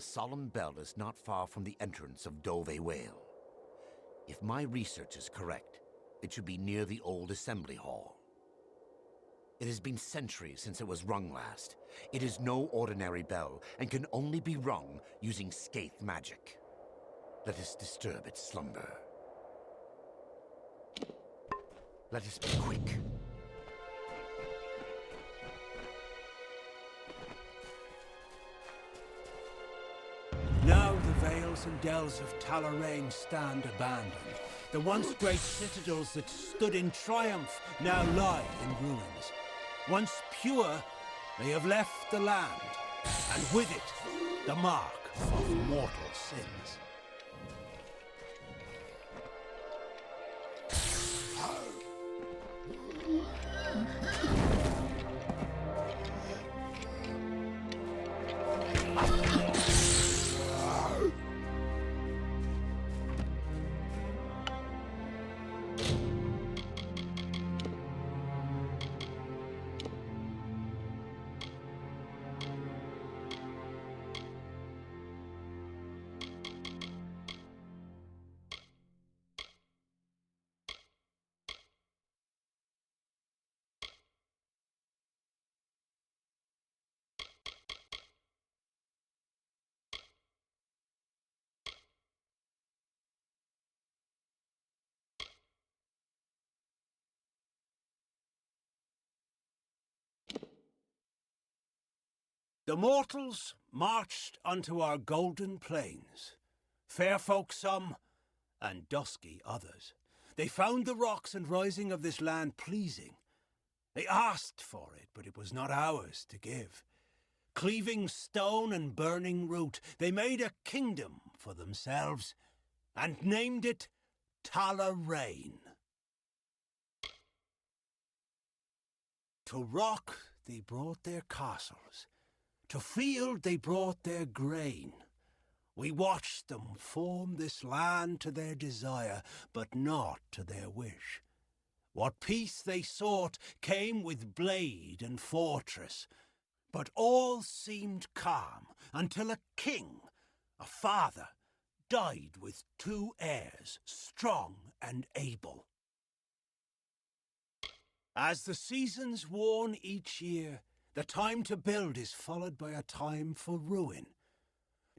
The solemn bell is not far from the entrance of Dolve-Wayle. If my research is correct, it should be near the old assembly hall. It has been centuries since it was rung last. It is no ordinary bell, and can only be rung using Scaith magic. Let us disturb its slumber. Let us be quick. Now the vales and dells of Tala-Rane stand abandoned. The once great citadels that stood in triumph now lie in ruins. Once pure, they have left the land, and with it, the mark of mortal sins. The mortals marched unto our golden plains, fair folk some, and dusky others. They found the rocks and rising of this land pleasing. They asked for it, but it was not ours to give. Cleaving stone and burning root, they made a kingdom for themselves, and named it Tala-Rane. To rock they brought their castles, to field they brought their grain. We watched them form this land to their desire, but not to their wish. What peace they sought came with blade and fortress, but all seemed calm until a king, a father, died with 2 heirs, strong and able. As the seasons warn each year, the time to build is followed by a time for ruin.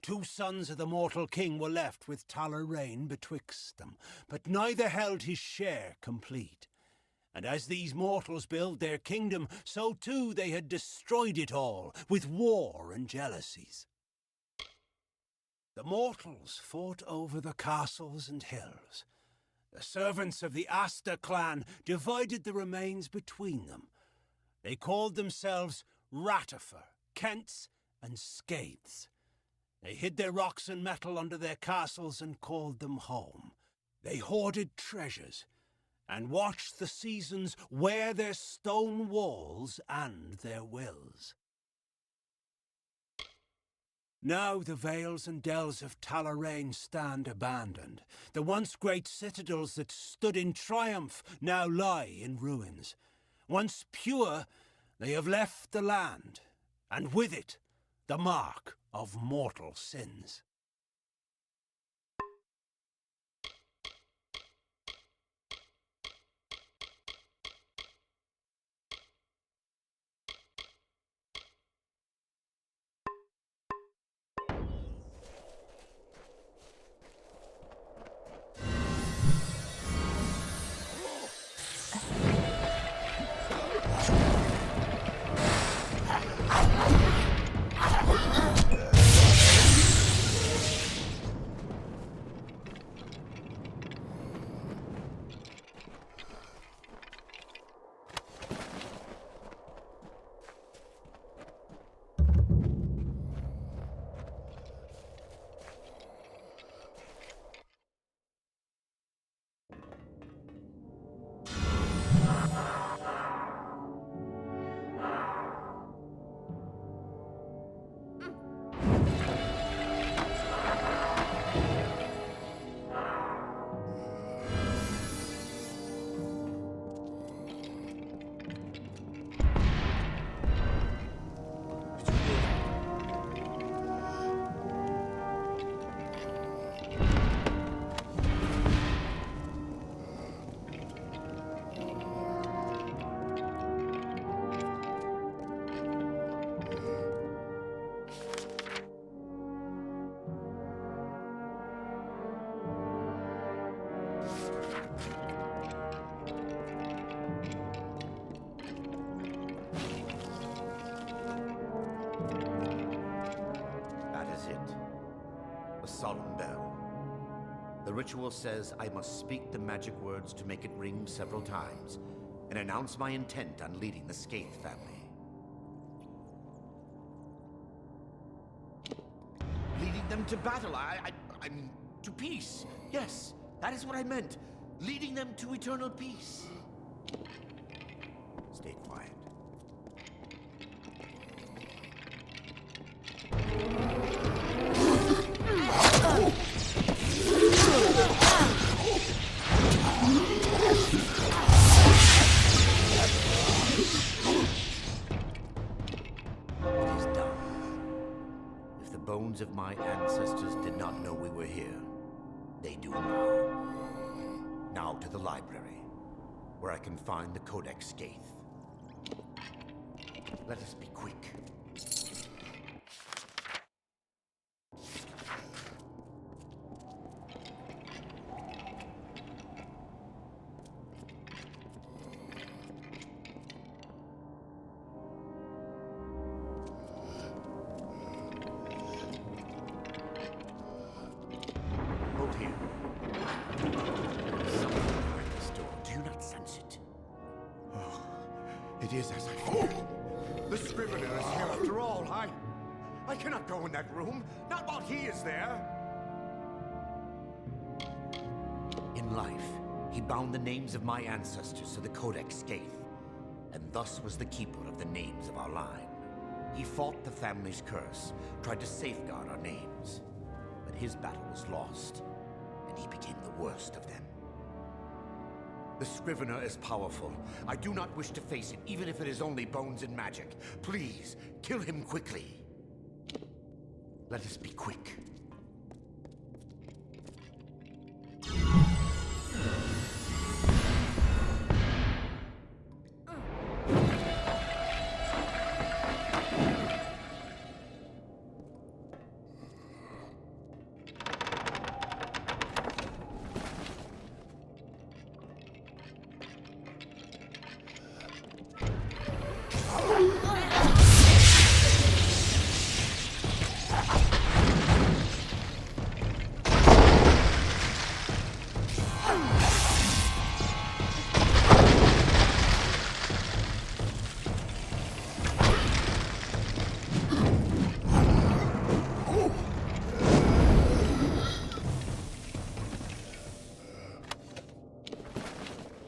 2 sons of the mortal king were left with Tala-Rane betwixt them, but neither held his share complete. And as these mortals build their kingdom, so too they had destroyed it all with war and jealousies. The mortals fought over the castles and hills. The servants of the Asta clan divided the remains between them. They called themselves Ratifer, Kents, and Scaiths. They hid their rocks and metal under their castles and called them home. They hoarded treasures and watched the seasons wear their stone walls and their wills. Now the vales and dells of Tala-Rane stand abandoned. The once great citadels that stood in triumph now lie in ruins. Once pure, they have left the land, and with it, the mark of mortal sins. solemn bell. The ritual says I must speak the magic words to make it ring several times, and announce my intent on leading the Scaith family. Leading them to battle, I mean, to peace. Yes, that is what I meant. Leading them to eternal peace. Stay quiet. It is done. If the bones of my ancestors did not know we were here, they do now. Now to the library, where I can find the Codex Scaith. Let us be quick. Hold here. Something behind this door. Do you not sense it? Oh, it is as I feared. The Scrivener is here after all. I cannot go in that room. Not while he is there. In life, he bound the names of my ancestors to the Codex Scaith, and thus was the keeper of the names of our line. He fought the family's curse, tried to safeguard our names, but his battle was lost, and he became the worst of them. The Scrivener is powerful. I do not wish to face it, even if it is only bones and magic. Please, kill him quickly. Let us be quick.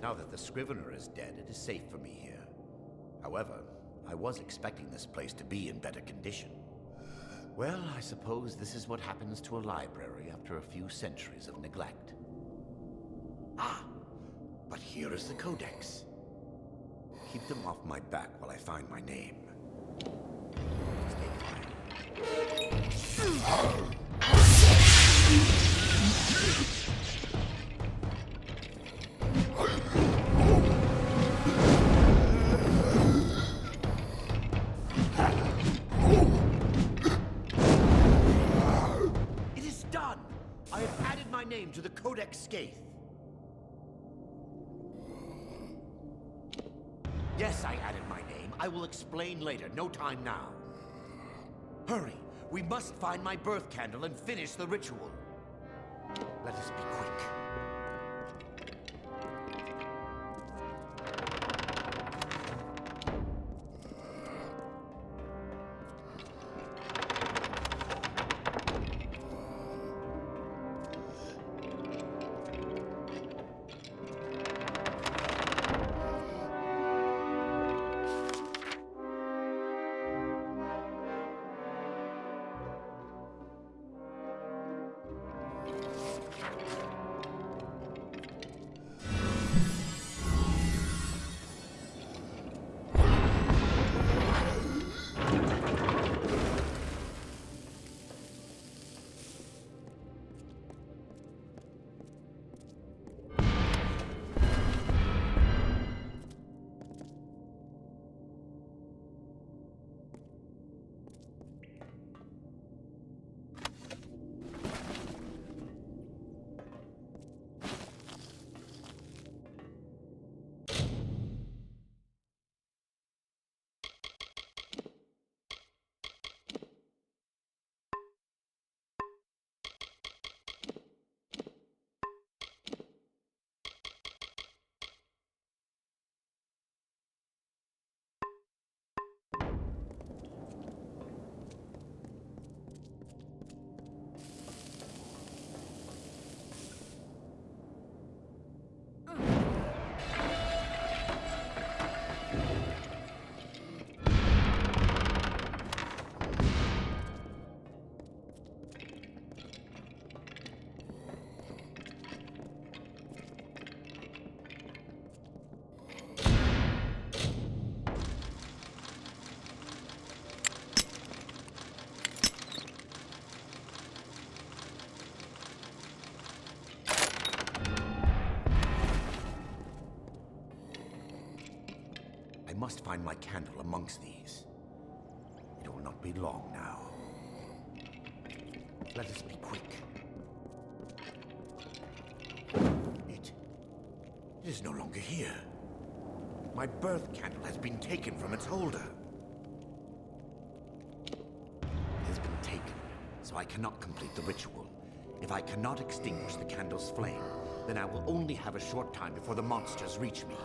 Now that the Scrivener is dead, it is safe for me here. However, I was expecting this place to be in better condition. Well, I suppose this is what happens to a library after a few centuries of neglect. Ah! But here is the Codex. Keep them off my back while I find my name. Stay quiet. It is done! I have added my name to the Codex Scaith. Yes, I added my name. I will explain later. No time now. Hurry! We must find my birth candle and finish the ritual. Let us be quick. find my candle amongst these. It will not be long now. Let us be quick. It is no longer here. My birth candle has been taken from its holder. It has been taken, so I cannot complete the ritual. If I cannot extinguish the candle's flame, then I will only have a short time before the monsters reach me.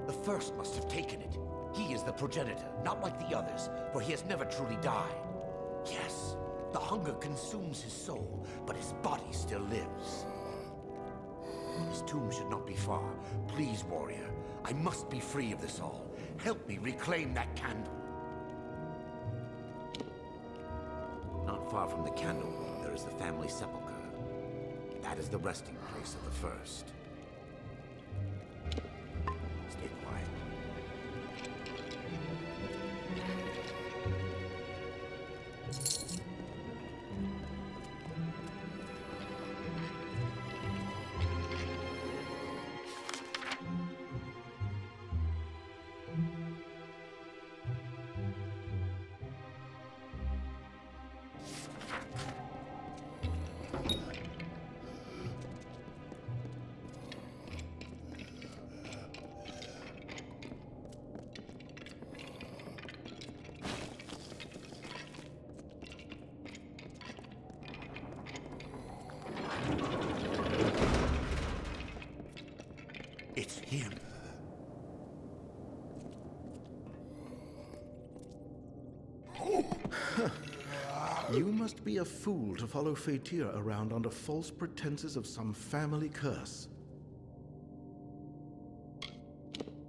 The first must have taken it. He is the progenitor, not like the others, for he has never truly died. Yes, the hunger consumes his soul, but his body still lives. His tomb should not be far. Please, warrior, I must be free of this all. Help me reclaim that candle. Not far from the candle, there is the family sepulchre. That is the resting place of the first. Stay quiet. It's him. You must be a fool to follow Faitir around under false pretenses of some family curse.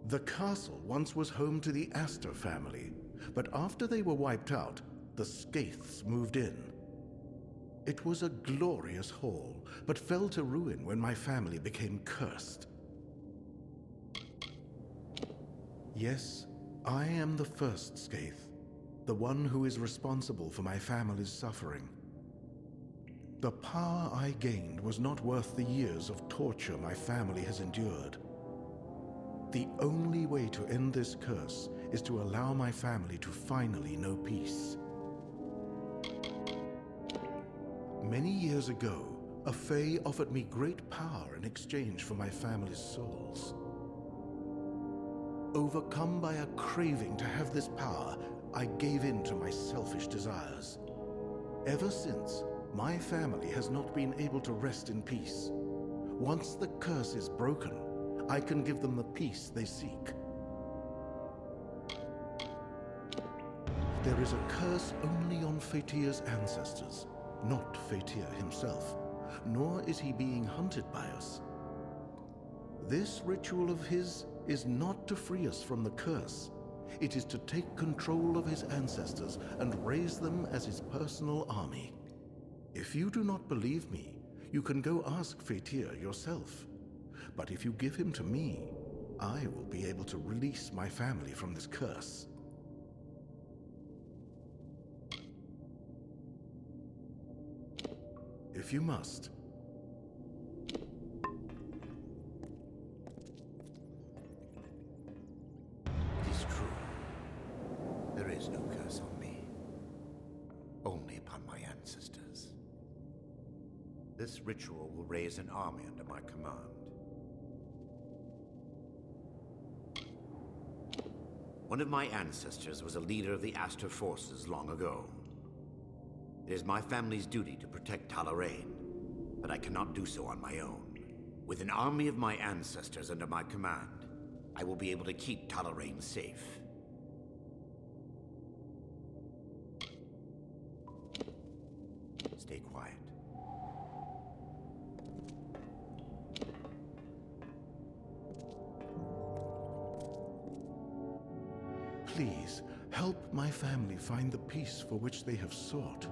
The castle once was home to the Astor family, but after they were wiped out, the Scaiths moved in. It was a glorious hall, but fell to ruin when my family became cursed. Yes, I am the first Scaith, the one who is responsible for my family's suffering. The power I gained was not worth the years of torture my family has endured. The only way to end this curse is to allow my family to finally know peace. Many years ago, a Fae offered me great power in exchange for my family's souls. Overcome by a craving to have this power, I gave in to my selfish desires. Ever since, my family has not been able to rest in peace. Once the curse is broken, I can give them the peace they seek. There is a curse only on Faitir's ancestors, not Faitir himself, nor is he being hunted by us. This ritual of his is not to free us from the curse. It is to take control of his ancestors and raise them as his personal army. If you do not believe me, you can go ask Faitir yourself. But if you give him to me, I will be able to release my family from this curse. If you must. It is true. There is no curse on me. Only upon my ancestors. This ritual will raise an army under my command. One of my ancestors was a leader of the Astor forces long ago. It is my family's duty to protect Tala-Rane, but I cannot do so on my own. With an army of my ancestors under my command, I will be able to keep Tala-Rane safe. Stay quiet. Please, help my family find the peace for which they have sought.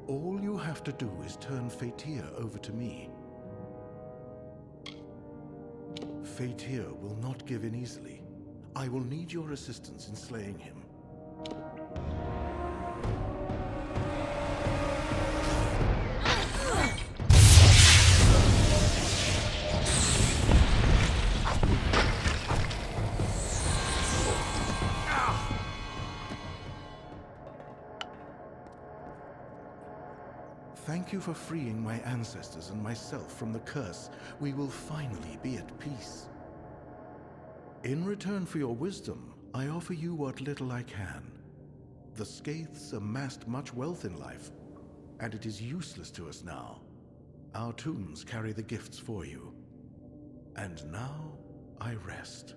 All you have to do is turn Faitir over to me. Faitir will not give in easily. I will need your assistance in slaying him. Thank you for freeing my ancestors and myself from the curse. We will finally be at peace. In return for your wisdom, I offer you what little I can. The Scaiths amassed much wealth in life, and it is useless to us now. Our tombs carry the gifts for you. And now, I rest.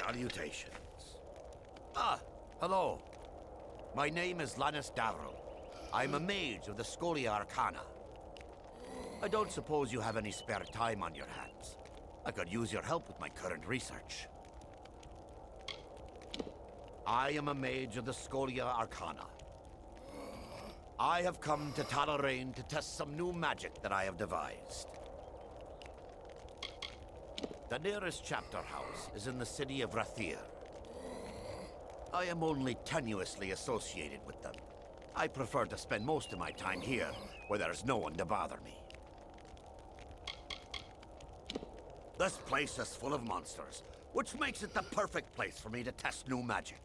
Salutations. Ah, hello. My name is Lannis Davrill. I'm a mage of the Scholia Arcana. I don't suppose you have any spare time on your hands. I could use your help with my current research. I am a mage of the Scholia Arcana. I have come to Tala-Rane to test some new magic that I have devised. The nearest chapter house is in the city of Faitir. I am only tenuously associated with them. I prefer to spend most of my time here, where there's no one to bother me. This place is full of monsters, which makes it the perfect place for me to test new magic.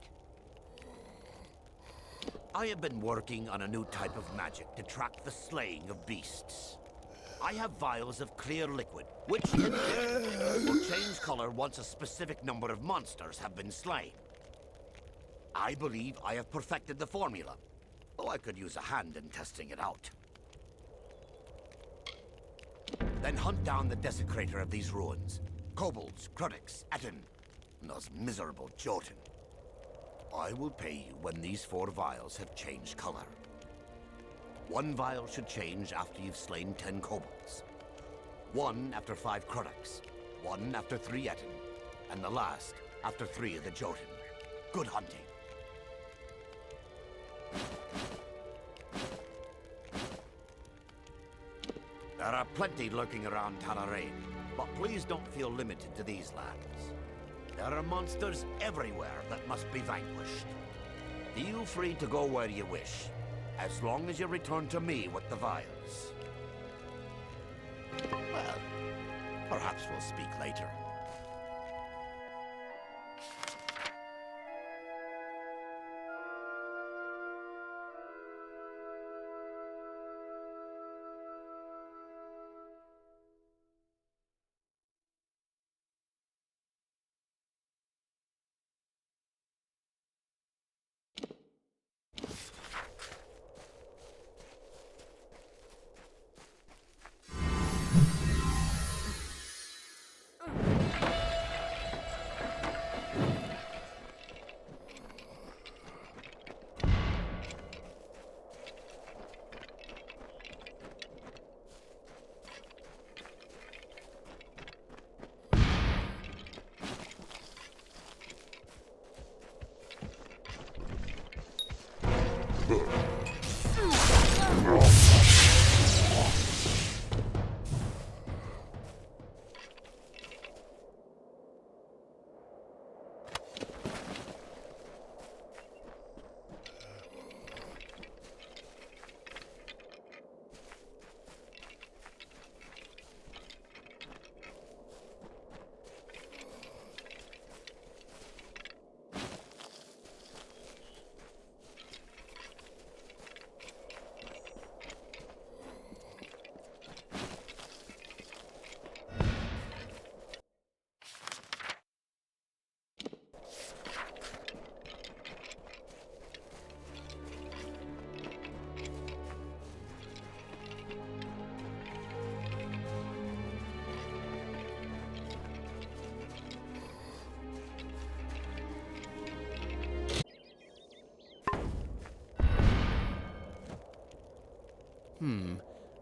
I have been working on a new type of magic to track the slaying of beasts. I have vials of clear liquid, which in theory will change color once a specific number of monsters have been slain. I believe I have perfected the formula, though I could use a hand in testing it out. Then hunt down the desecrator of these ruins. Kobolds, Krudix, Etten, and those miserable Jotun. I will pay you when these 4 vials have changed color. 1 vial should change after you've slain 10 kobolds. 1 after 5 Krudix. 1 after 3 Etten. And the last after 3 of the Jotun. Good hunting. There are plenty lurking around Tala-Rane, but please don't feel limited to these lands. There are monsters everywhere that must be vanquished. Feel free to go where you wish, as long as you return to me with the vials. Well, perhaps we'll speak later.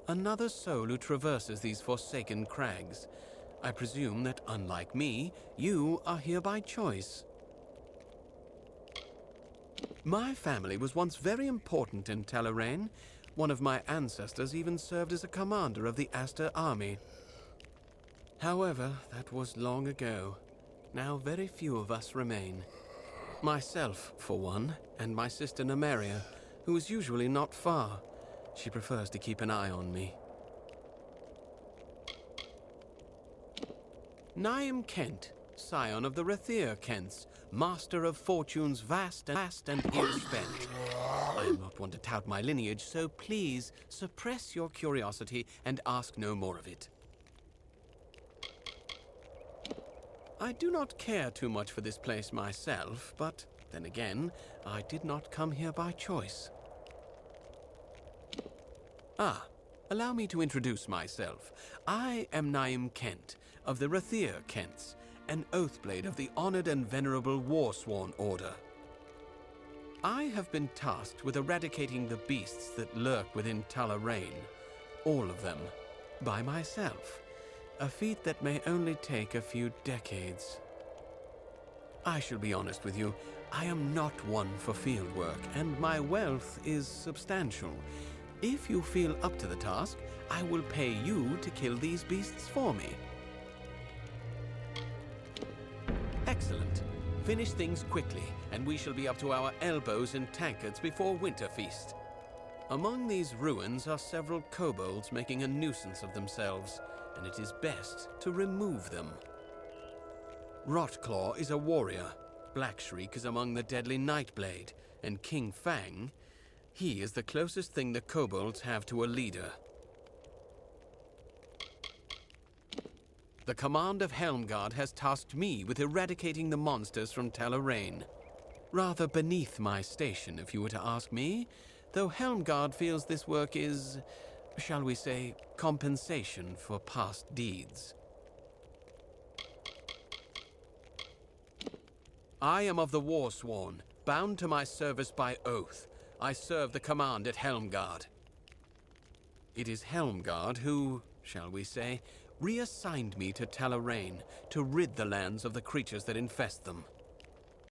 Another soul who traverses these forsaken crags. I presume that, unlike me, you are here by choice. My family was once very important in Tala-Rane. One of my ancestors even served as a commander of the Aster army. However, that was long ago. Now very few of us remain. Myself, for one, and my sister Nymeria, who is usually not far. She prefers to keep an eye on me. I'm Kent, scion of the Faitir Kents, master of fortunes vast and ill-spent. I am not one to tout my lineage, so please suppress your curiosity and ask no more of it. I do not care too much for this place myself, but then again, I did not come here by choice. Allow me to introduce myself. I am Kent, of the Faitir Kents, an Oathblade of the honored and venerable Warsworn Order. I have been tasked with eradicating the beasts that lurk within Tala-Rane, all of them, by myself, a feat that may only take a few decades. I shall be honest with you, I am not one for fieldwork, and my wealth is substantial. If you feel up to the task, I will pay you to kill these beasts for me. Excellent. Finish things quickly, and we shall be up to our elbows in tankards before Winterfeast. Among these ruins are several kobolds making a nuisance of themselves, and it is best to remove them. Rotclaw is a warrior, Blackshriek is among the deadly Nightblade, and King Fang, he is the closest thing the kobolds have to a leader. The command of Helmguard has tasked me with eradicating the monsters from Tala-Rane. Rather beneath my station, if you were to ask me, though Helmguard feels this work is, shall we say, compensation for past deeds. I am of the Warsworn, bound to my service by oath. I serve the command at Helmguard. It is Helmguard who, shall we say, reassigned me to Tala-Rane to rid the lands of the creatures that infest them.